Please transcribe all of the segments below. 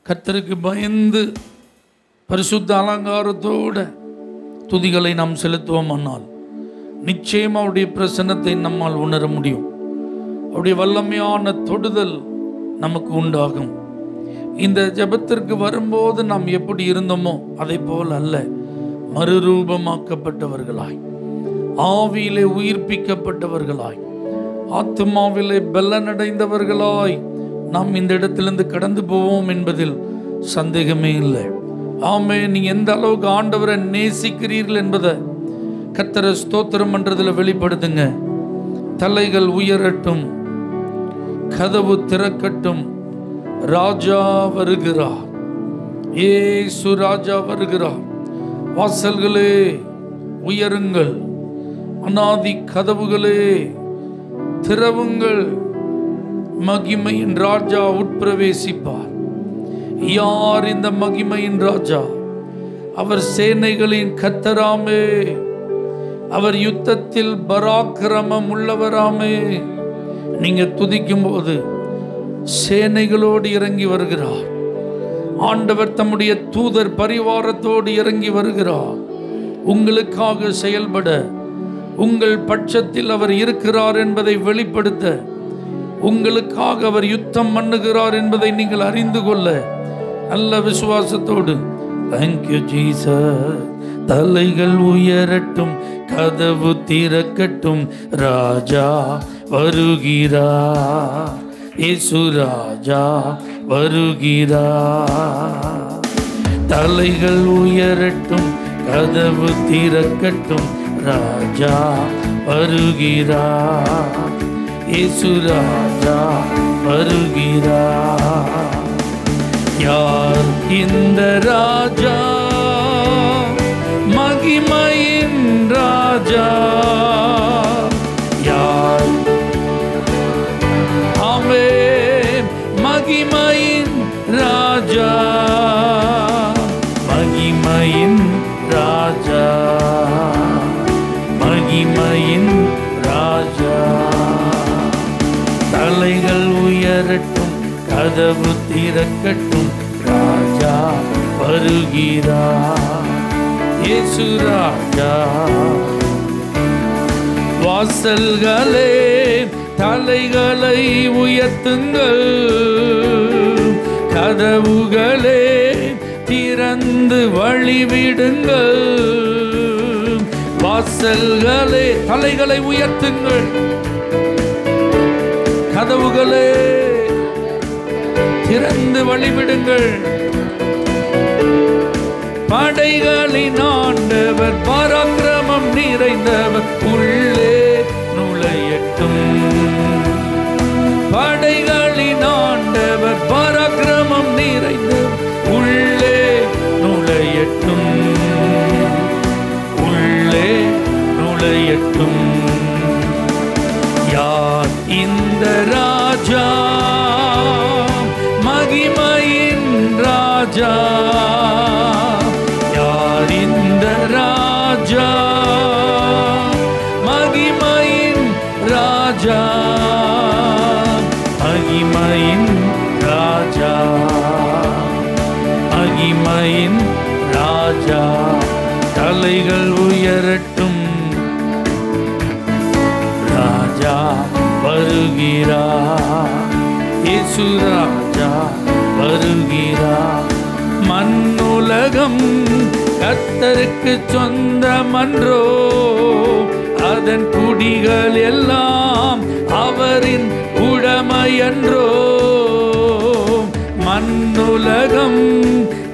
கர்த்தருக்கு பயந்து பரிசுத்த அலங்காரத்தோட துதிகளை நாம் செலுத்துவோமானால் நிச்சயம் அவருடைய பிரசன்னத்தை நம்மால் உணர முடியும். அவருடைய வல்லமையான தொடுதல் நமக்கு உண்டாகும். இந்த ஜெபத்திற்கு வரும்போது நாம் எப்படி இருந்தோமோ அதை போல் அல்ல, மறுரூபமாக்கப்பட்டவர்களாய், ஆவியிலே உயிர்ப்பிக்கப்பட்டவர்களாய், ஆத்மாவிலே பலனடைந்தவர்களாய் நாம் இந்த இடத்திலிருந்து கடந்து போவோம் என்பதில் சந்தேகமே இல்லை. ஆமே, நீங்க எந்த அளவுக்கு ஆண்டவரை நேசிக்கிறீர்கள் என்பதை கர்த்தரை ஸ்தோத்திரம் பண்றதுல வெளிப்படுத்துங்க. தலைகள் உயரட்டும், கதவு திறக்கட்டும், ராஜா வருகிறார், இயேசு ராஜா வருகிறார். வாசல்களே உயருங்கள், அநாதி கதவுகளே திறவுங்கள், மகிமையின் ராஜா உட்பிரவேசிப்பார். யார் இந்த மகிமையின் ராஜா? அவர் சேனைகளின் கர்த்தராமே, அவர் யுத்தத்தில் பராக்கிரமம் உள்ளவராமே. நீங்க துதிக்கும் போது சேனைகளோடு இறங்கி வருகிறார். ஆண்டவர் தம்முடைய தூதர் பரிவாரத்தோடு இறங்கி வருகிறார். உங்களுக்காக செயல்பட, உங்கள் பட்சத்தில் அவர் இருக்கிறார் என்பதை வெளிப்படுத்த, உங்களுக்காக அவர் யுத்தம் பண்ணுகிறார் என்பதை நீங்கள் அறிந்து கொள்ள நல்ல விசுவாசத்தோடு தேங்க்யூ ஜீசஸ். தலைகள் உயரட்டும், கதவு திறக்கட்டும், ராஜா வருகிறார், இயேசு ராஜா வருகிறார். தலைகள் உயரட்டும், கதவு திறக்கட்டும், ராஜா வருகிறார், இயேசு ராஜா வருகிறார். யார் இந்த ராஜா? மகிமையின் ராஜா. யார்? ஆமென். மகிமையின் ராஜா, மகிமையின் ராஜா, மகிமையின் ராஜா. தலைகள் உயரட்டும், கதவு திறக்கட்டும், ராஜா வருகிறார், இயேசு ராஜா. வாசல்களே தலைகளை உயர்த்துங்கள், கதவுகளே திறந்து வழிவிடுங்கள். வாசல்களே தலைகளை உயர்த்துங்கள், கதவுகளே திறந்து வழிவிடுங்கள். படைகளின் ஆண்டவர் பராக்கிரமம் நிறைந்தவர் உள்ளே நுழையட்டும். படைகளின் ஆண்டவர் பராக்கிரமம் நிறைந்தவர் உள்ளே நுழையட்டும், உள்ளே நுழையட்டும். யார் இந்த ராஜா? மகிமையின் ராஜா. யார் இந்த ராஜா? மகிமையின் ராஜா, மகிமையின் ராஜா, மகிமையின் ராஜா. தலைகள் உயரட்டும், ராஜா வருகிறார், இயேசு ராஜா வருகிறார். மண்ணுலகம் கர்த்தருக்கு சொந்தமன்றோ, அதன் குடிகள் எல்லாம் அவரின் உடைமையன்றோ. மண்ணுலகம்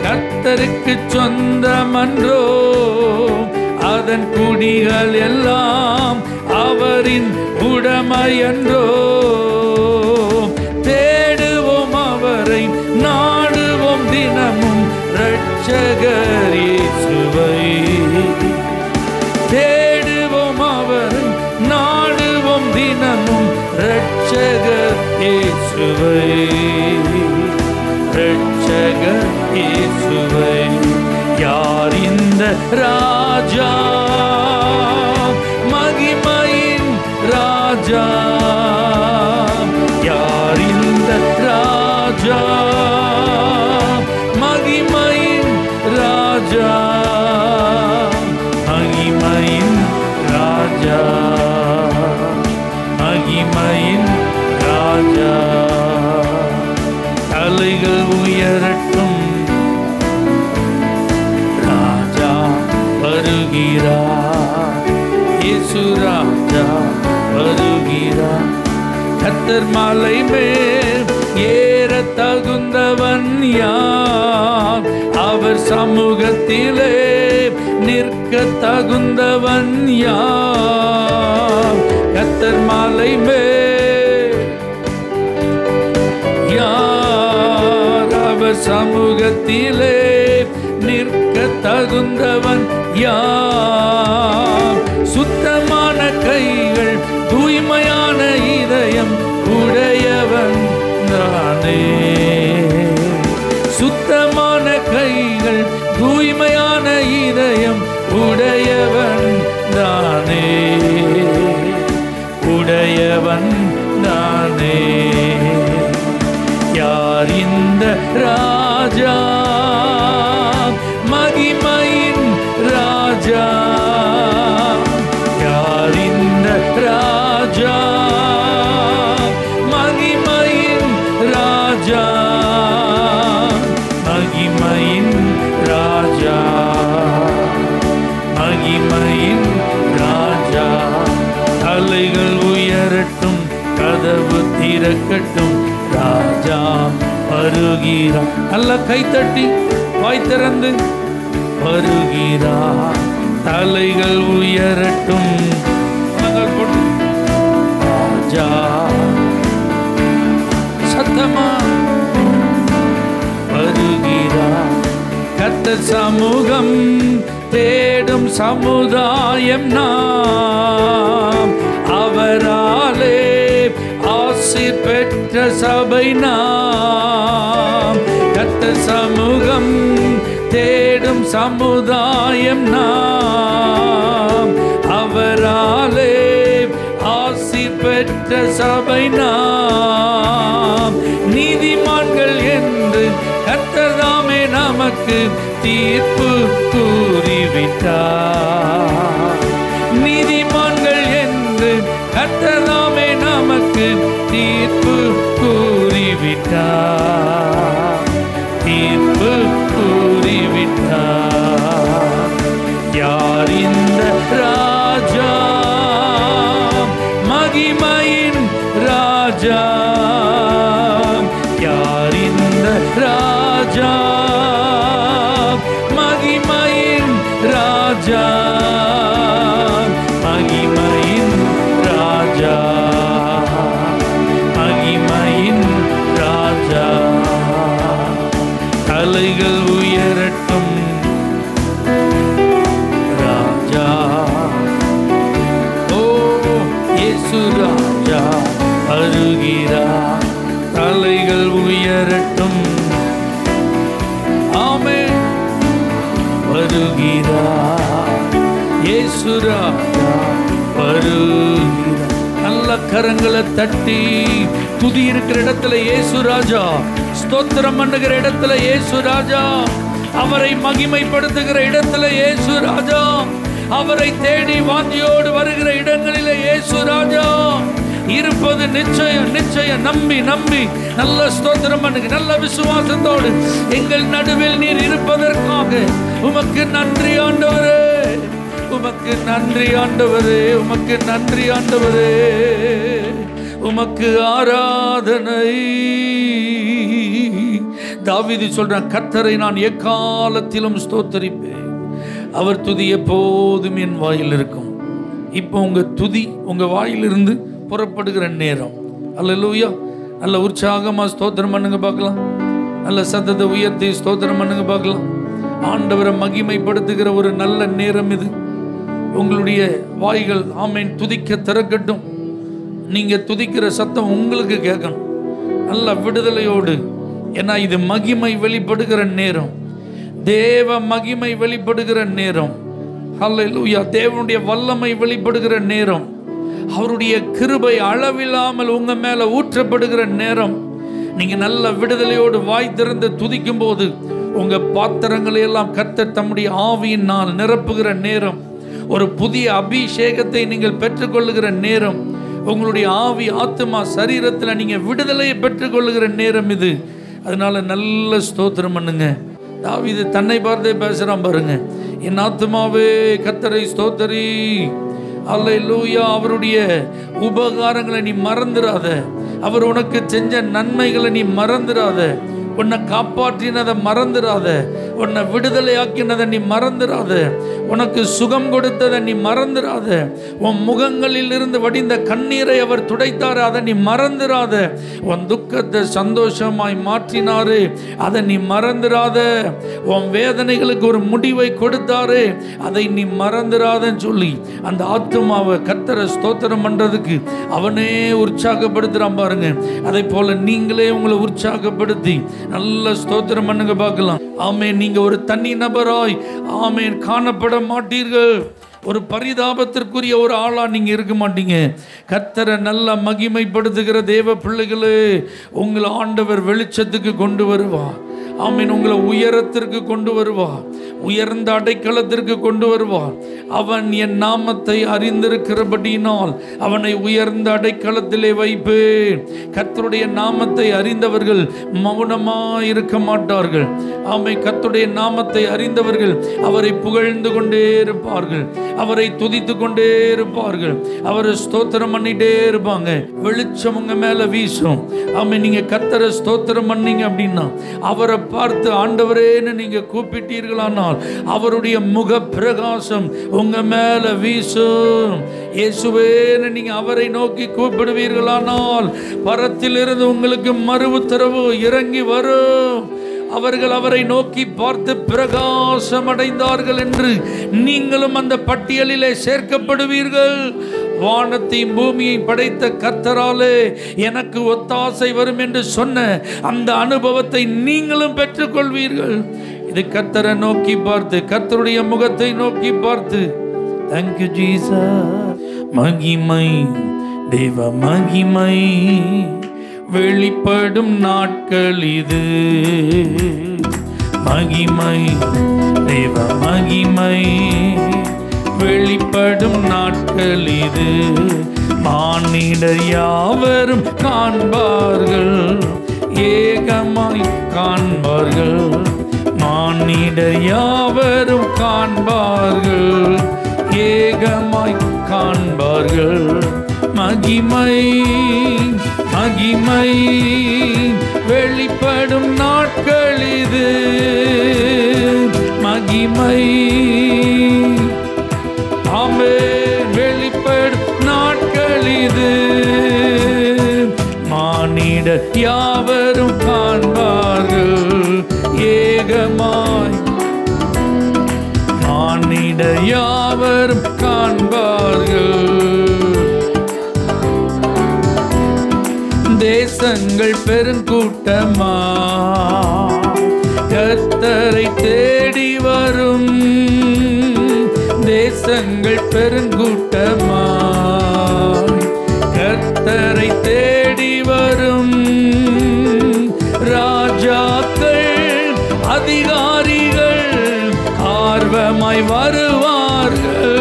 கர்த்தருக்கு சொந்தமன்றோ, அதன் குடிகள் எல்லாம் அவரின் உடைமையன்றோ. தேடுவோம் அவரை, நாடுவோம் தினமும் இரட்சகர் இயேசுவை. தேடுவோம் அவரை, நாடுவோம் தினமும் இரட்சகர் இயேசுவை, இரட்சகர் இயேசுவை. யார் இந்த ராஜா? ராஜா, மகிமையின் ராஜா, மகிமையின் ராஜா. தலைகள் உயரட்டும், ராஜா வருகிறார். இயேசு ராஜா வருகிறார். கர்த்தர் மலை மேல் ஏற தகுந்தவன் யார்? அவர் சமூகத்திலே நிற்க தகுந்தவன் யார்? கர்த்தர் மலை மேல் யார்? அவர் சமூகத்திலே நிற்க தகுந்தவன் யார்? சுத்தமான கைகள், தூய்மையான இதயம் உடையவன் தானே. சுத்தமான கைகள், தூய்மையான இதயம் உடையவன் தானே, உடையவன் தானே. யார் இந்த ராஜா? மகிமையின் ராஜா. யார் இந்த ராஜா? மகிமையின் ராஜா, மகிமையின் ராஜா, மகிமையின் ராஜா. தலைகள் உயரட்டும், கதவு திறக்கட்டும், ராஜா வருகிறார். நல்ல கைத்தட்டி வாய் திறந்து வருகிறார். தலைகள் உயரட்டும், ராஜா சத்தமா வருகிறார். கர்த்தர் சமூகம் தேடும் சமுதாயம் நாம், அவராலே ஆசீர் பெற்ற சபை நாம். கர்த்தர் சமூகம் தேடும் சமுதாயம் நாம், அவராலே ஆசீர் பெற்ற சபை நாம். நீதிமான்கள் என்று கர்த்தர் தாமே நமக்கு தீர்ப்பு கூறிவிட்டார். நீதிமான்கள் என்று கர்த்தர் தாமே நமக்கு தீர்ப்பு கூறிவிட்டார், தீர்ப்பு கூறிவிட்டார். யார் இந்த ராஜா? மகிமையின் ராஜா. யார் இந்த ராஜா? மகிமையின் ராஜா, மகிமையின் ராஜா, மகிமையின் ராஜா. தலைகள் உயரட்டும், ராஜா. ஓ இயேசு ராஜா வருகிறார். தலைகள் உயரட்டும், ஆமென். வருகிறார் இயேசு ராஜா வருகிறார். நல்ல கரங்களை தட்டி துதி இருக்கிற இடத்துல இயேசு ராஜா, ஸ்தோத்திரம் பண்ணுகிற இடத்துல இயேசு ராஜா, அவரை மகிமைப்படுத்துகிற இடத்துல இயேசு ராஜா, அவரை தேடி வாஞ்சியோடு வருகிற இடங்களிலே இயேசு ராஜா இருப்பது நிச்சயம். நிச்சயம் நம்பி நம்பி நல்ல ஸ்தோத்திரம் பண்ணுங்க. நல்ல விசுவாசத்தோடு எங்கள் நடுவில் நீர் இருப்பதற்காக உமக்கு நன்றி ஆண்டவரே, உமக்கு நன்றி ஆண்டவரே, உமக்கு நன்றி ஆண்டவரே, உமக்கு ஆராதனை. தாவீது சொல்றான், கர்த்தரை நான் எக்காலத்திலும் ஸ்தோத்தரிப்பேன், அவர் துதி எப்போதும் என் வாயில் இருக்கும். இப்போ உங்க துதி உங்க வாயிலிருந்து புறப்படுகிற நேரம். அல்லேலூயா. நல்ல உற்சாகமா ஸ்தோத்திரம் பண்ணுங்க பார்க்கலாம். நல்ல சத்தத்தை உயர்த்தி ஸ்தோத்திரம் பண்ணுங்க பார்க்கலாம். ஆண்டவரை மகிமைப்படுத்துகிற ஒரு நல்ல நேரம் இது. உங்களுடைய வாய்கள் ஆமென் துதிக்க திறக்கட்டும். நீங்க துதிக்கிற சத்தம் உங்களுக்கு கேட்கணும் நல்ல விடுதலையோடு. ஏன்னா இது மகிமை வெளிப்படுகிற நேரம், தேவ மகிமை வெளிப்படுகிற நேரம். ஹல்லேலூயா. தேவனுடைய வல்லமை வெளிப்படுகிற நேரம், அவருடைய கிருபை அளவில்லாமல் உங்க மேல ஊற்றப்படுகிற நேரம். நீங்க நல்ல விடுதலையோடு வாய் திறந்து துதிக்கும் போது உங்க பாத்திரங்களை எல்லாம் கர்த்தர் தம்முடைய ஆவியினால் நிரப்புகிற நேரம், ஒரு புதிய அபிஷேகத்தை நீங்கள் பெற்றுக்கொள்ளுகிற நேரம், உங்களுடைய ஆவி ஆத்மா சரீரத்தில் நீங்க விடுதலையை பெற்றுக்கொள்ளுகிற நேரம் இது. அதனால நல்ல ஸ்தோத்திரம் பண்ணுங்க. தாவீது தன்னை பார்த்தே பேசுறான் பாருங்க, என் ஆத்மாவே கர்த்தரை ஸ்தோத்தரி, அல்லேலூயா. அவருடைய உபகாரங்களை நீ மறந்துடாத, அவர் உனக்கு செஞ்ச நன்மைகளை நீ மறந்துடாத, உன்னை காப்பாற்றினதை மறந்துடாத, உன்னை விடுதலையாக்கினதை நீ மறந்துடாத, உனக்கு சுகம் கொடுத்ததை நீ மறந்துடாத, உன் முகங்களில் இருந்து வடிந்த கண்ணீரை அவர் துடைத்தாரு, அதை நீ மறந்துடாத, உன் துக்கத்தை சந்தோஷமாய் மாற்றினாரு, அதை நீ மறந்துடாத, உன் வேதனைகளுக்கு ஒரு முடிவை கொடுத்தாரு, அதை நீ மறந்துடாதன்னு சொல்லி அந்த ஆத்துமாவை கர்த்தரை ஸ்தோத்திரம் பண்றதுக்கு அவனே உற்சாகப்படுத்துறான் பாருங்க. அதை போல நீங்களே உங்களை உற்சாகப்படுத்தி நல்ல ஸ்தோத்திரம் பண்ணுங்க பார்க்கலாம். ஆமென். நீங்க ஒரு தனி நபராய் ஆமென் காணப்பட மாட்டீர்கள். ஒரு பரிதாபத்திற்குரிய ஒரு ஆளா நீங்க இருக்க மாட்டீங்க. கர்த்தரை நல்ல மகிமைப்படுத்துகிற தேவ பிள்ளைகளே, உங்களை ஆண்டவர் வெளிச்சத்துக்கு கொண்டு வருவார். ஆமென். உங்களை உயரத்திற்கு கொண்டு வருவார், உயர்ந்த அடைக்கலத்திற்கு கொண்டு வருவார். அவன் என் நாமத்தை அறிந்திருக்கிறபடியினால் அவனை உயர்ந்த அடைக்கலத்திலே வைப்பேன். கர்த்தருடைய நாமத்தை அறிந்தவர்கள் மௌனமாய் இருக்க மாட்டார்கள். ஆமென். கர்த்தருடைய நாமத்தை அறிந்தவர்கள் அவரை புகழ்ந்து கொண்டே இருப்பார்கள், அவரை துதித்து கொண்டே இருப்பார்கள், அவரை ஸ்தோத்திரம் பண்ணிட்டே இருப்பாங்க. வெளிச்சம் உங்க மேல வீசும். ஆமென். நீங்க கர்த்தரை ஸ்தோத்திரம் பண்ணீங்க அப்படின்னா, அவரை பார்த்து ஆண்டவரேன்னு நீங்க கூப்பிட்டீர்களானால் அவருடைய முக பிரகாசம் உங்க மேல வீசும். இயேசுவேன்னு நீங்க அவரை நோக்கி கூப்பிடுவீர்களானால் பரத்திலிருந்து உங்களுக்கு மறு உத்தரவு இறங்கி வரும். அவர்கள் அவரை நோக்கி பார்த்து பிரகாசம் அடைந்தார்கள் என்று நீங்களும் அந்த பட்டியலிலே சேர்க்கப்படுவீர்கள். வானத்தையும் பூமியை படைத்த கர்த்தராலே எனக்கு ஒத்தாசை வரும் என்று சொன்ன அந்த அனுபவத்தை நீங்களும் பெற்றுக்கொள்வீர்கள். இது கர்த்தரை நோக்கி பார்த்து, கர்த்தருடைய முகத்தை நோக்கி பார்த்து, தேங்க்யூ ஜீசஸ். மகிமை, தேவ மகிமை வெளிப்படும் நாட்கள் இது. மகிமை, தேவ மகிமை வெளிப்படும் நாட்கள் இது. மானிடர் யாவரும் காண்பார்கள், ஏகமாய் காண்பார்கள். மானிடர் யாவரும் காண்பார்கள், ஏகமாய் காண்பார்கள். மகிமை, மகிமை வெளிப்படும் நாட்கள் இது. மகிமை, ஆமென், வெளிப்படும் நாட்கள் இது. மானிடர் யாவரும் காண்பார்கள், ஏகமாய். மானிடர் யாவரும் காண்பார்கள். தேசங்கள் பெருங்கூட்டமா கர்த்தரை தேடி வரும். தேசங்கள் பெருங்கூட்டமா கர்த்தரை தேடி வரும். ராஜாக்கள் அதிகாரிகள் ஆர்வமாய் வருவார்கள்.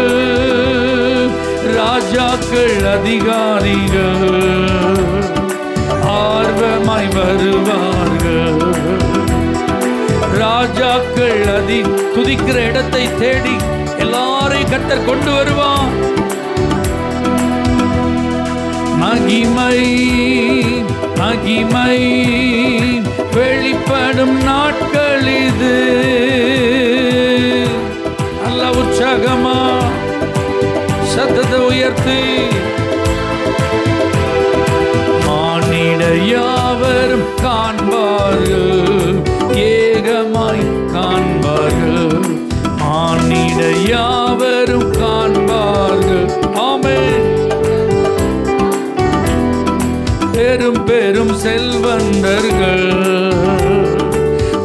ராஜாக்கள் அதிகாரிகள் ஆர்வமாய் வருவார்கள். ராஜாக்கள் துதிக்கிற இடத்தை தேடி எல்லாரையும் கர்த்தர் கொண்டு வருவார். மகிமை, மகிமை வெளிப்படும் நாட்கள் இது. நல்ல உற்சாகமா சத்தத்தை உயர்த்தி, மானிடர் யாவரும் காண்பார்கள், ஏகமாய் காண்பார்கள். மானிடர் யாவரும் காண்பார்கள். ஆமென். பெரும் பெரும் செல்வந்தர்கள்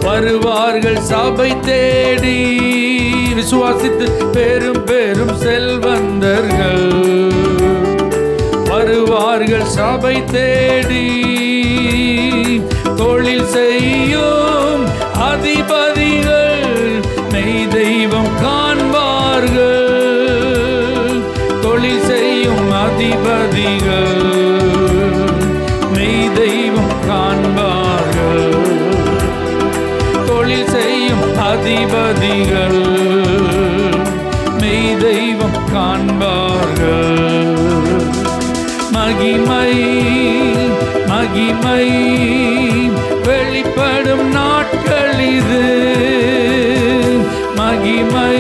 வருவார்கள் சபை தேடி. விசுவாசித்து பெரும் பெரும் செல்வந்தர்கள் வருவார்கள் சபை தேடி. தொழில் செய்யும் அதிபதி மகிமைகள் மெய் தெய்வம் காண்பார்கள். மகிமை மகிமை வெளிப்படும் நாட்கள் இது. மகிமை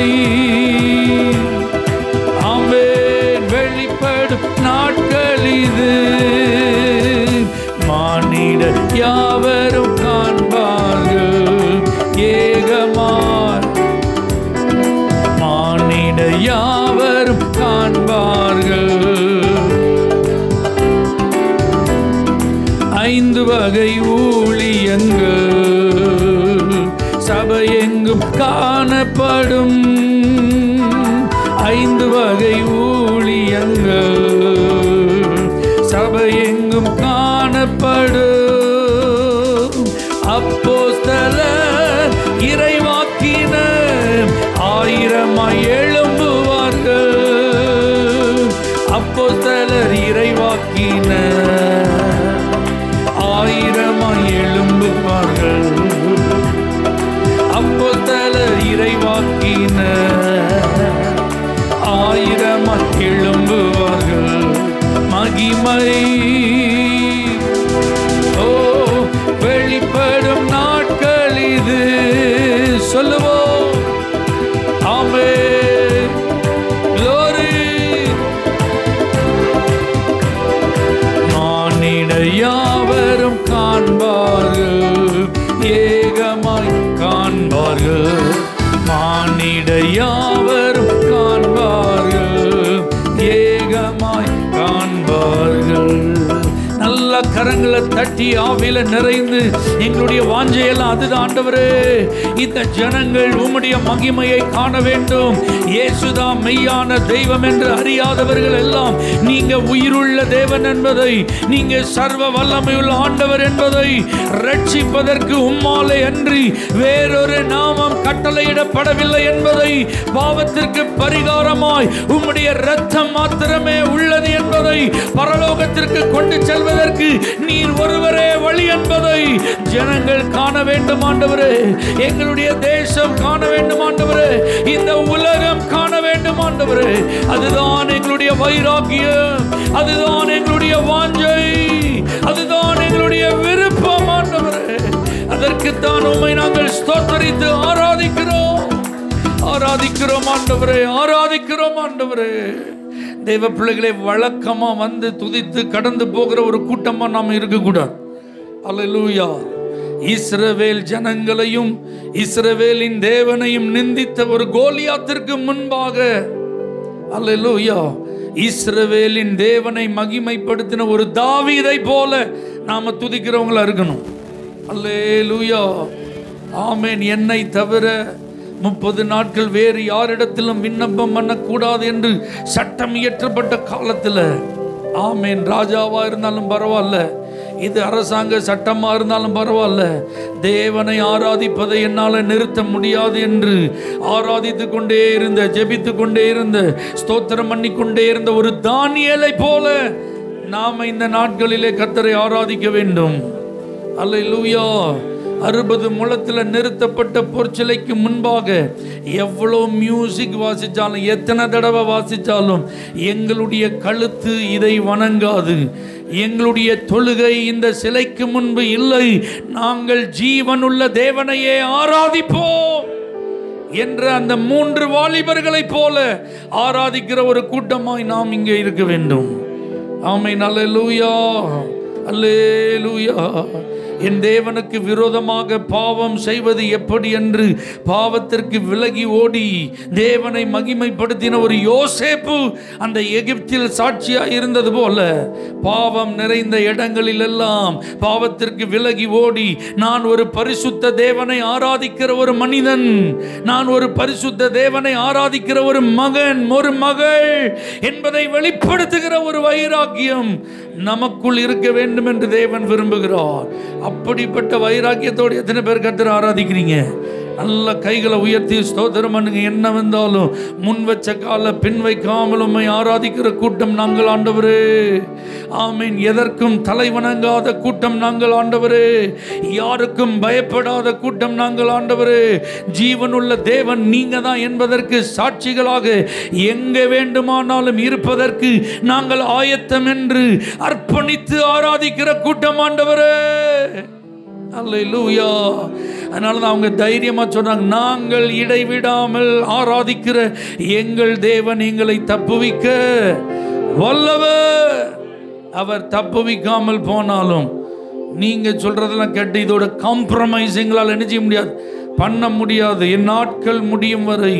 ஆமென் வெளிப்படும் நாட்கள் இது. மானிடர் யாவரும் காண்பார்கள் ஏகமாய். மானிடர் யாவரும் காண்பார்கள். 5 வகை ஊழியங்கள் சபையெங்கும் காணப்படும். 5 வகை ஊழியங்கள் சபையெங்கும் காணப்படும். அப்போஸ்தலர் இறைவாக்கினர் 1000 எழும்புவார்கள். அப்போஸ்தலர் இறைவாக்கினர் 1000 எழும்புவார்கள். அப்போஸ்தலர் இறைவாக்கினர் 1000 எழும்புவார்கள். மகிமை ஓ வெளிப்படும் நாட்கள் இது. சொல்லுவோம் ஆமென் glory. மானிடர் யாவரும் காண்பார்கள் ஏகமாய் காண்பார்கள். மானிடர் யாவரும் காண்பார்கள் ஏகமாய் காண்பார்கள். நல்ல கரங்களை தட்டி ஆவியில நிறைந்து எங்களுடைய வாஞ்சையெல்லாம் அதுதான் ஆண்டவரே, இந்த ஜனங்கள் உம்முடைய மகிமையை காண வேண்டும். இயேசுதான் மெய்யான தெய்வம் என்று அறியாதவர்கள் எல்லாம் நீங்க உயிருள்ள தேவன் என்பதை, நீங்க சர்வ வல்லமையுள்ள ஆண்டவர் என்பதை, ரட்சிப்பதற்கு உம்மாலே அன்றி வேறொரு நாமம் கட்டளையிடப்படவில்லை என்பதை, பாவத்திற்கு பரிகாரமாய் உம்முடைய இரத்தம் மாத்திரமே உள்ளது என்பதை, பரலோகத்திற்கு கொண்டு செல்வதற்கு நீர் ஒருவரே வழி என்பதை ஜனங்கள் காண வேண்டும் ஆண்டவரே. எங்களுடைய தேசம் காண வேண்டும் ஆண்டவரே. இந்த உலகம் காண வேண்டும் ஆண்டவரே. அதுதான் எங்களுடைய வைராக்கியம், அதுதான் எங்களுடைய வாஞ்சை, அதுதான் எங்களுடைய விருப்பம் ஆண்டவரே. அதற்குத்தான் உம்மை நாங்கள் ஸ்தோத்திரித்து ஆராதிக்கிறோம், ஆராதிக்கிறோம் ஆண்டவரே, ஆராதிக்கிறோம் ஆண்டவரே. தேவ பிள்ளைகளை வழக்கமா வந்து துதித்து கடந்து போகிற ஒரு கூட்டமா நாம் இருக்கக்கூடாது. அல்லேலூயா. இஸ்ரவேல் ஜனங்களையும் இஸ்ரவேலின் தேவனையும் நிந்தித்த ஒரு கோலியாத்திற்கு முன்பாக, அல்லேலூயா, இஸ்ரவேலின் தேவனை மகிமைப்படுத்தின ஒரு தாவீதை போல நாம துதிக்கிறவங்களா இருக்கணும். அல்லேலூயா ஆமென். என்னை தவிர 30 நாட்கள் வேறு யாரிடத்திலும் விண்ணப்பம் பண்ணக்கூடாது என்று சட்டம் இயற்றப்பட்ட காலத்தில், ஆமென், ராஜாவா இருந்தாலும் பரவாயில்ல, இது அரசாங்க சட்டமாக இருந்தாலும் பரவாயில்ல, தேவனை ஆராதிப்பதை என்னால் நிறுத்த முடியாது என்று ஆராதித்து கொண்டே இருந்த, ஜெபித்து கொண்டே இருந்த, ஸ்தோத்திரம் பண்ணி கொண்டே இருந்த ஒரு தானியேலை போல நாம் இந்த நாட்களிலே கர்த்தரை ஆராதிக்க வேண்டும். அல்லேலூயா. 60 முழத்தில் நிறுத்தப்பட்ட பொற்சிலைக்கு முன்பாக எவ்வளோ மியூசிக் வாசித்தாலும், எத்தனை தடவை வாசித்தாலும் எங்களுடைய கழுத்து இதை வணங்காது. எங்களுடைய தொழுகை இந்த சிலைக்கு முன்பு இல்லை. நாங்கள் ஜீவனுள்ள தேவனையே ஆராதிப்போம் என்ற அந்த 3 வாலிபர்களைப் போல ஆராதிக்கிற ஒரு கூட்டமாய் நாம் இங்கே இருக்க வேண்டும். ஆமென். அல்லேலூயா, அல்லேலூயா. என் தேவனுக்கு விரோதமாக பாவம் செய்வது எப்படி என்று பாவத்திற்கு விலகி ஓடி தேவனை மகிமைப்படுத்தின ஒரு யோசேப்பு அந்த எகிப்தில் சாட்சியாக இருந்தது போல, பாவம் நிறைந்த இடங்களில் எல்லாம் பாவத்திற்கு விலகி ஓடி நான் ஒரு பரிசுத்த தேவனை ஆராதிக்கிற ஒரு மனிதன், நான் ஒரு பரிசுத்த தேவனை ஆராதிக்கிற ஒரு மகன், ஒரு மகள் என்பதை வெளிப்படுத்துகிற ஒரு வைராக்கியம் நமக்குள் இருக்க வேண்டும் என்று தேவன் விரும்புகிறார். அப்படிப்பட்ட வைராக்கியத்தோடு எத்தனை பேர் கர்த்தரை ஆராதிக்கிறீங்க? நல்ல கைகளை உயர்த்தி ஸ்தோத்திரம் பண்ணுங்க. என்ன வந்தாலும் முன் வச்ச கால பின் வைக்காமல் உம்மை ஆராதிக்கிற கூட்டம் நாங்கள் ஆண்டவரே. ஆமீன். எதற்கும் தலை வணங்காத கூட்டம் நாங்கள் ஆண்டவரே. யாருக்கும் பயப்படாத கூட்டம் நாங்கள் ஆண்டவரே. ஜீவனுள்ள தேவன் நீங்க தான் என்பதற்கு சாட்சிகளாக எங்கே வேண்டுமானாலும் இருப்பதற்கு நாங்கள் ஆயத்தம் என்று அர்ப்பணித்து ஆராதிக்கிற கூட்டம் ஆண்டவரே. அல்லேலூயா. அதனாலதான் அவங்க தைரியமா சொன்னாங்க, நாங்கள் இடைவிடாமல் ஆராதிக்கிற எங்கள் தேவன் எங்களை தப்புவிக்க வல்லவர். அவர் தப்புவிக்காமல் போனாலும் நீங்க சொல்றதெல்லாம் கேட்டு இதோட காம்ப்ரமைசிங்களால் என்ன செய்ய முடியாது, பண்ண முடியாது. என் நாட்கள் முடியும் வரை,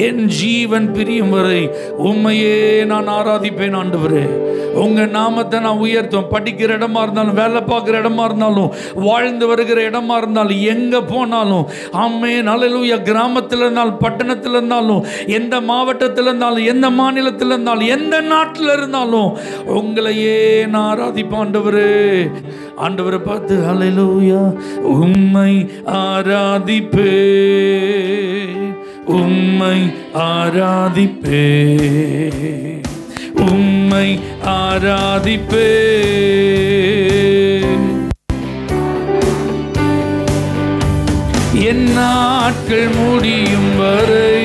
என் ஜீவன் பிரியும் வரை உம்மையே நான் ஆராதிப்பேன் ஆண்டவரே. உங்க நாமத்தை நான் உயர்த்துவேன். படிக்கிற இடமா இருந்தாலும், வேலை பார்க்குற இடமா இருந்தாலும், வாழ்ந்து வருகிற இடமா இருந்தாலும், எங்க போனாலும் ஆமென் அல்லேலூயா. கிராமத்தில் இருந்தாலும், பட்டணத்தில் இருந்தாலும், எந்த மாவட்டத்தில் இருந்தாலும், எந்த மாநிலத்தில் இருந்தாலும், எந்த நாட்டில் இருந்தாலும் உங்களையே நான் ஆராதிப்பேன் ஆண்டவரே. ஆண்டவரை பார்த்து அல்லேலூயா உம்மை ஆராதிப்பே, உம்மை ஆராதிப்பே, உம்மை ஆராதிப்பே. என் நாட்கள் முடியும் வரை,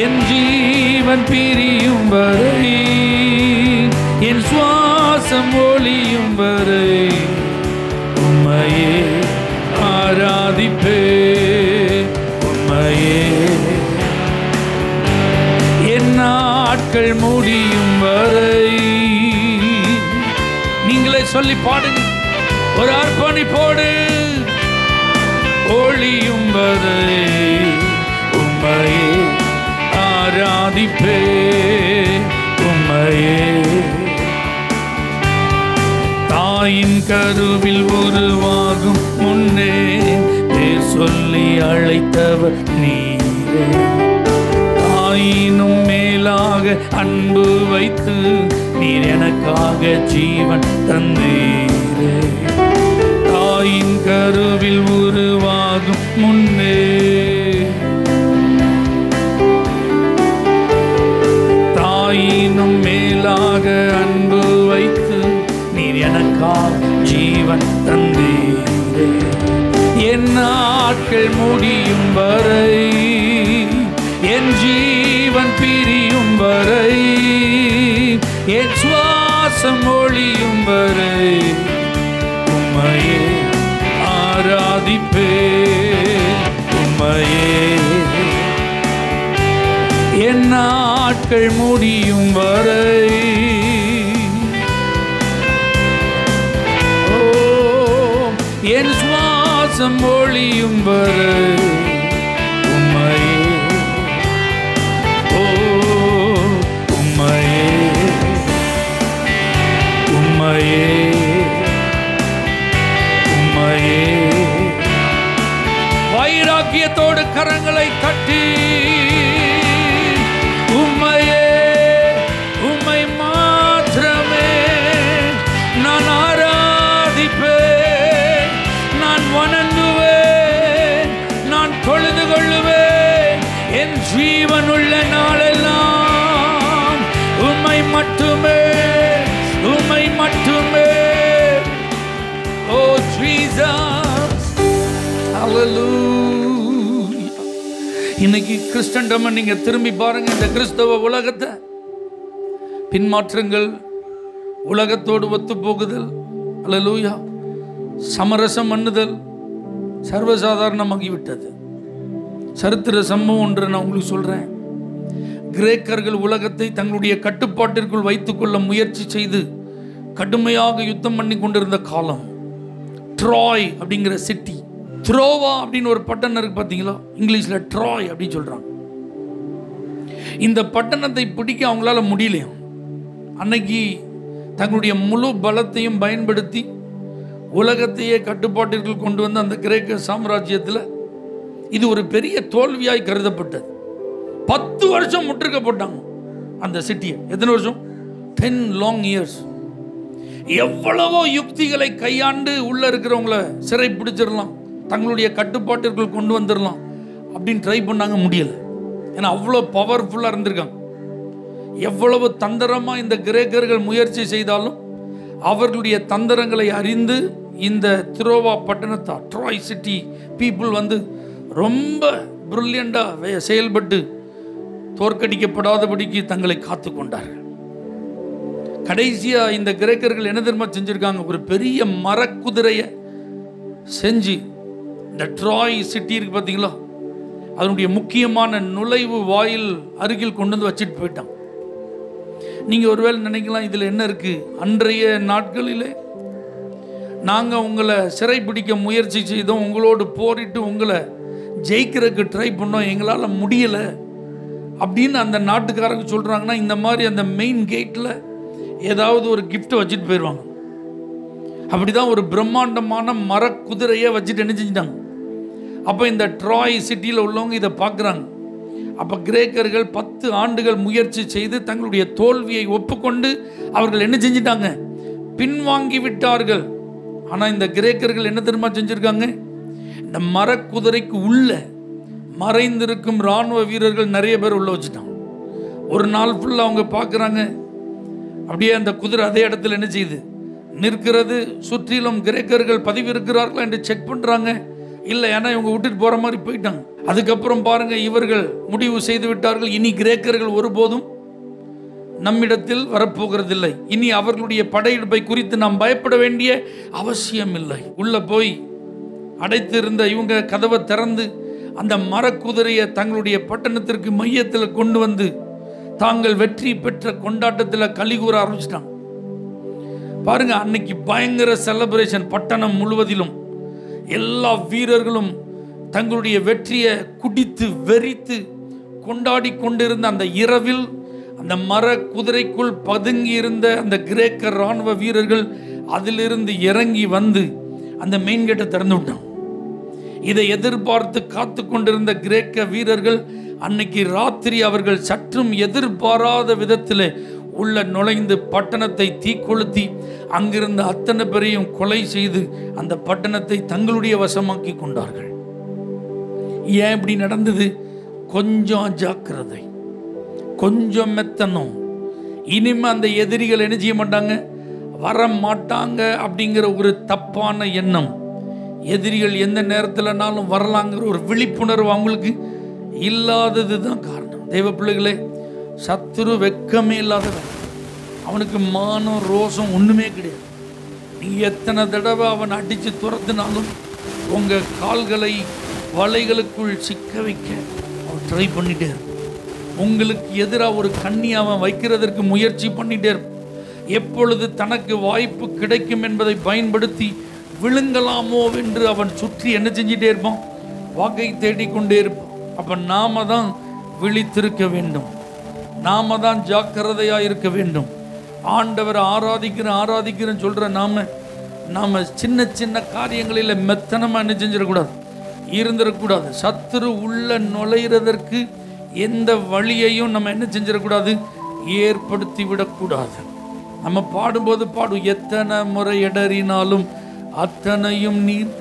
என் ஜீவன் பிரியும் வரை, என் சுவாசம் ஒளியும் வரை உம்மையே ஆராதிப்பே, உம்மையே. என் நாட்கள் முடியும் வரை. நீங்களே சொல்லி பாடுங்க, ஒரு அர்ப்பணிப்போடு. ஒளியும் வரை உம்மையே ஆராதிப்பே, உம்மையே. தாயின் கருவில் உருவாகும் முன்னே பேர் சொல்லி அழைத்தவர் நீரே. தாயினும் மேலாக அன்பு வைத்து நீர் எனக்காக ஜீவன் தந்தீரே. தாயின் கருவில் உருவாகும் முன்னே, தாயினும் மேலாக அன்பு வைத்து நீர் எனக்காக ஜீவன் தந்தீரே. என் நாட்கள் முடியும் வரை, என் ஜீவன் பிரியும் வரை, என் சுவாசம் ஒளியும் வரை உம்மையே ஆராதிப்பே, உம்மையே. என் நாட்கள் முடியும் வரை, என் சுவாசம் ஒளியும் வரை உம்மையே, ஓ உம்மையே, உம்மையே, உம்மையே. வைராக்கியத்தோடு கரங்களை தட்டி உம்மையே, உம்மை மாத்திரமே நான் ஆராதிப்பேன், நான் வணங்குவேன், நான் தொழுது கொள்ளுவேன். என் ஜீவனுள்ள நாளெல்லாம் உம்மை மட்டுமே, உம்மை மட்டுமே. ஓ ஜீசஸ், ஹல்லேலூயா. இன்னைக்கு கிறிஸ்தண்டம் நீங்க திரும்பி பாருங்க. இந்த கிறிஸ்தவ உலகத்தை பின்மாற்றங்கள், உலகத்தோடு ஒத்து போகுதல், ஹல்லேலூயா, சமரசம் பண்ணுதல் சர்வசாதாரணமாகிவிட்டது. சரித்திர சம்பவம் ஒன்று நான் உங்களுக்கு சொல்றேன். கிரேக்கர்கள் உலகத்தை தங்களுடைய கட்டுப்பாட்டிற்குள் வைத்துக்கொள்ள முயற்சி செய்து கடுமையாக யுத்தம் பண்ணி கொண்டிருந்த காலம். ட்ராய் அப்படிங்கிற சிட்டி, த்ரோவா அப்படின்னு ஒரு பட்டணம் இருக்கு பார்த்தீங்களா, இங்கிலீஷ்ல ட்ராய் அப்படின்னு சொல்றாங்க. இந்த பட்டணத்தை பிடிக்க அவங்களால முடியலையா. அன்னைக்கு தங்களுடைய முழு பலத்தையும் பயன்படுத்தி உலகத்தையே கட்டுப்பாட்டிற்குள் கொண்டு வந்த அந்த கிரேக்க சாம்ராஜ்யத்தில் இது ஒரு பெரிய தோல்வியாய் கருதப்பட்டது. 10 வருஷம் முற்றுகை போட்டாங்க அந்த சிட்டியை. எத்தனை வருஷம்? 10 long years. எவ்வளவோ யுக்திகளை கையாண்டு உள்ள இருக்கிறவங்கள சிறை பிடிச்சிடலாம், தங்களுடைய கட்டுப்பாட்டிற்குள் கொண்டு வந்துடலாம் அப்படின்னு ட்ரை பண்ணாங்க, முடியலை. ஏன்னா அவ்வளோ பவர்ஃபுல்லாக இருந்திருக்காங்க. எவ்வளவு தந்திரமாக இந்த கிரேக்கர்கள் முயற்சி செய்தாலும் அவர்களுடைய தந்திரங்களை அறிந்து இந்த திரோவா பட்டணத்தார், ட்ராய் சிட்டி பீப்புள் வந்து ரொம்ப பிரில்லியண்டாக செயல்பட்டு தோற்கடிக்கப்படாதபடிக்கு தங்களை காத்து கொண்டார்கள். கடைசியாக இந்த கிரேக்கர்கள் என்ன தெரியுமா செஞ்சுருக்காங்க? ஒரு பெரிய மரக்குதிரையை செஞ்சு இந்த ட்ராய் சிட்டி இருக்கு பார்த்தீங்களா, அதனுடைய முக்கியமான நுழைவு வாயில் அருகில் கொண்டு வந்து வச்சுட்டு போயிட்டாங்க. நீங்கள் ஒருவேளை நினைக்கலாம், இதில் என்ன இருக்குது? அன்றைய நாட்களிலே நாங்கள் உங்களை சிறைப்பிடிக்க முயற்சி செய்தோம், உங்களோடு போரிட்டு உங்களை ஜெயிக்கிறதுக்கு ட்ரை பண்ணோம், எங்களால் முடியலை அப்படின்னு அந்த நாட்டுக்காரங்க சொல்கிறாங்கன்னா, இந்த மாதிரி அந்த மெயின் கேட்டில் ஏதாவது ஒரு கிஃப்ட்டை வச்சுட்டு போயிடுவாங்க. அப்படி தான் ஒரு பிரம்மாண்டமான மரக்குதிரையை வச்சுட்டு என்ன செஞ்சிட்டாங்க. அப்போ இந்த ட்ராய் சிட்டியில் உள்ளவங்க இதை பார்க்குறாங்க. அப்போ கிரேக்கர்கள் 10 ஆண்டுகள் முயற்சி செய்து தங்களுடைய தோல்வியை ஒப்புக்கொண்டு அவர்கள் என்ன செஞ்சிட்டாங்க? பின்வாங்கி விட்டார்கள். ஆனால் இந்த கிரேக்கர்கள் என்ன தெரியுமா செஞ்சுருக்காங்க? இந்த மரக்குதிரைக்கு உள்ள மறைந்திருக்கும் இராணுவ வீரர்கள் நிறைய பேர் உள்ள வச்சுட்டாங்க. ஒரு நாள் ஃபுல்லாக அவங்க பார்க்குறாங்க, அப்படியே அந்த குதிரை அதே இடத்துல என்ன செய்யுது நிற்கிறது. சுற்றிலும் கிரேக்கர்கள் பதிவு இருக்கிறார்களா என்று செக் பண்ணுறாங்க. இல்லை, ஏன்னா இவங்க விட்டுட்டு போகிற மாதிரி போயிட்டாங்க. அதுக்கப்புறம் பாருங்கள், இவர்கள் முடிவு செய்து விட்டார்கள், இனி கிரேக்கர்கள் ஒருபோதும் நம்மிடத்தில் வரப்போகிறதில்லை, இனி அவர்களுடைய படையெடுப்பை குறித்து நாம் பயப்பட வேண்டிய அவசியம் இல்லை. உள்ளே போய் அடைத்திருந்த இவங்க கதவை திறந்து அந்த மரக்குதிரையை தங்களுடைய பட்டணத்திற்கு மையத்தில் கொண்டு வந்து தாங்கள் வெற்றி பெற்ற கொண்டாட்டத்தில் களி கூற ஆரம்பிச்சிட்டாங்க. பாருங்க, அன்னைக்கு பயங்கர செலிப்ரேஷன். பட்டணம் முழுவதிலும் எல்லா வீரர்களும் தங்களுடைய வெற்றியை குடித்து வெறித்து கொண்டாடி கொண்டிருந்த அந்த இரவில் அந்த மர குதிரைக்குள் பதுங்கி இருந்த அந்த கிரேக்க இராணுவ வீரர்கள் அதிலிருந்து இறங்கி வந்து அந்த மெயின் கேட்டை திறந்து விட்டாங்க. இதை எதிர்பார்த்து காத்து கொண்டிருந்த கிரேக்க வீரர்கள் அன்னைக்கு ராத்திரி அவர்கள் சற்றும் எதிர்பாராத விதத்தில் உள்ள நுழைந்து பட்டணத்தை தீக்கொளுத்தி அங்கிருந்த அத்தனை பேரையும் கொலை செய்து அந்த பட்டணத்தை தங்களுடைய வசமாக்கி கொண்டார்கள். ஏன் இப்படி நடந்தது? கொஞ்சம் ஜாக்கிரதை, கொஞ்சம் மெத்தனம். இனிமே அந்த எதிரிகள் என்ன செய்ய மாட்டாங்க, வர மாட்டாங்க அப்படிங்கிற ஒரு தப்பான எண்ணம். எதிரிகள் எந்த நேரத்தில்னாலும் வரலாங்கிற ஒரு விழிப்புணர்வு அவங்களுக்கு இல்லாதது தான் காரணம். தெய்வ பிள்ளைகளே, சத்துரு வெக்கமே இல்லாதவன். அவனுக்கு மானம் ரோசம் ஒன்றுமே கிடையாது. நீங்கள் எத்தனை தடவை அவன் அடித்து துரத்தினாலும் உங்கள் கால்களை வலைகளுக்குள் சிக்க வைக்க அவன் ட்ரை பண்ணிட்டே இருப்பான். உங்களுக்கு எதிராக ஒரு கண்ணி அவன் வைக்கிறதற்கு முயற்சி பண்ணிட்டே இருப்பான். எப்பொழுது தனக்கு வாய்ப்பு கிடைக்கும் என்பதை பயன்படுத்தி விழுங்கலாமோ என்று அவன் சுற்றி என்ன செஞ்சிட்டே இருப்பான், வாக்கை தேடிக்கொண்டே இருப்பான். அப்போ நாம தான் விழித்திருக்க வேண்டும், நாம தான் ஜாக்கிரதையாக இருக்க வேண்டும். ஆண்டவரை ஆராதிக்கிறேன்னு சொல்கிற நாம சின்ன சின்ன காரியங்களில் மெத்தனமாக என்ன செஞ்சிடக்கூடாது, இருந்துடக்கூடாது. சத்துரு உள்ள நுழையிறதற்கு எந்த வழியையும் நம்ம என்ன செஞ்சிடக்கூடாது, ஏற்படுத்தி விடக்கூடாது. நம்ம பாடும்போது எத்தனை முறை இடறினாலும் அத்தனையும் நீர்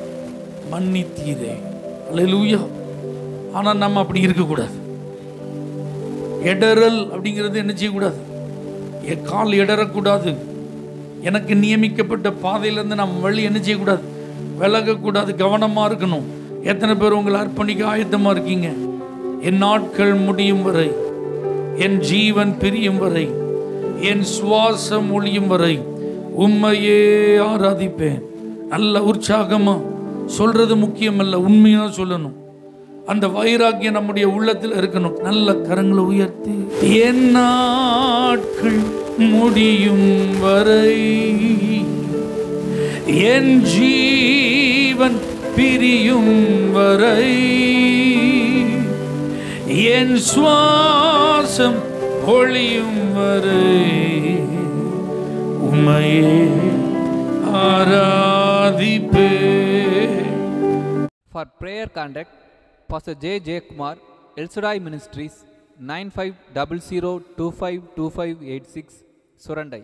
மன்னித்தீரே, அல்லேலூயா. ஆனால் நம்ம அப்படி இருக்கக்கூடாது. இடறல் அப்படிங்கிறது என்ன செய்யக்கூடாது, என் கால் இடறக்கூடாது. எனக்கு நியமிக்கப்பட்ட பாதையிலேருந்து நம்ம வழி என்ன செய்யக்கூடாது, விலகக்கூடாது. கவனமாக இருக்கணும். எத்தனை பேர் உங்களை அர்ப்பணிக்க ஆயத்தமாக இருக்கீங்க? என் நாட்கள் முடியும் வரை, என் ஜீவன் பிரியும் வரை, என் சுவாசம் ஒழியும் வரை உண்மையே ஆராதிப்பேன். நல்ல உற்சாகமாக சொல்றது முக்கியம் அல்ல, உண்மையாக சொல்லணும். அந்த வைராக்கியம் நம்முடைய உள்ளத்தில் இருக்கணும். நல்ல கரங்களை உயர்த்தி, என் நாட்கள் முடியும் வரை, என் ஜீவன் பிரியும் வரை, என் சுவாசம் ஒளியும் வரை உம்மையே ஆராதிப்பே. For prayer contact, Pastor J. J. Kumar, El Shaddai Ministries, 9500252586, Surandai.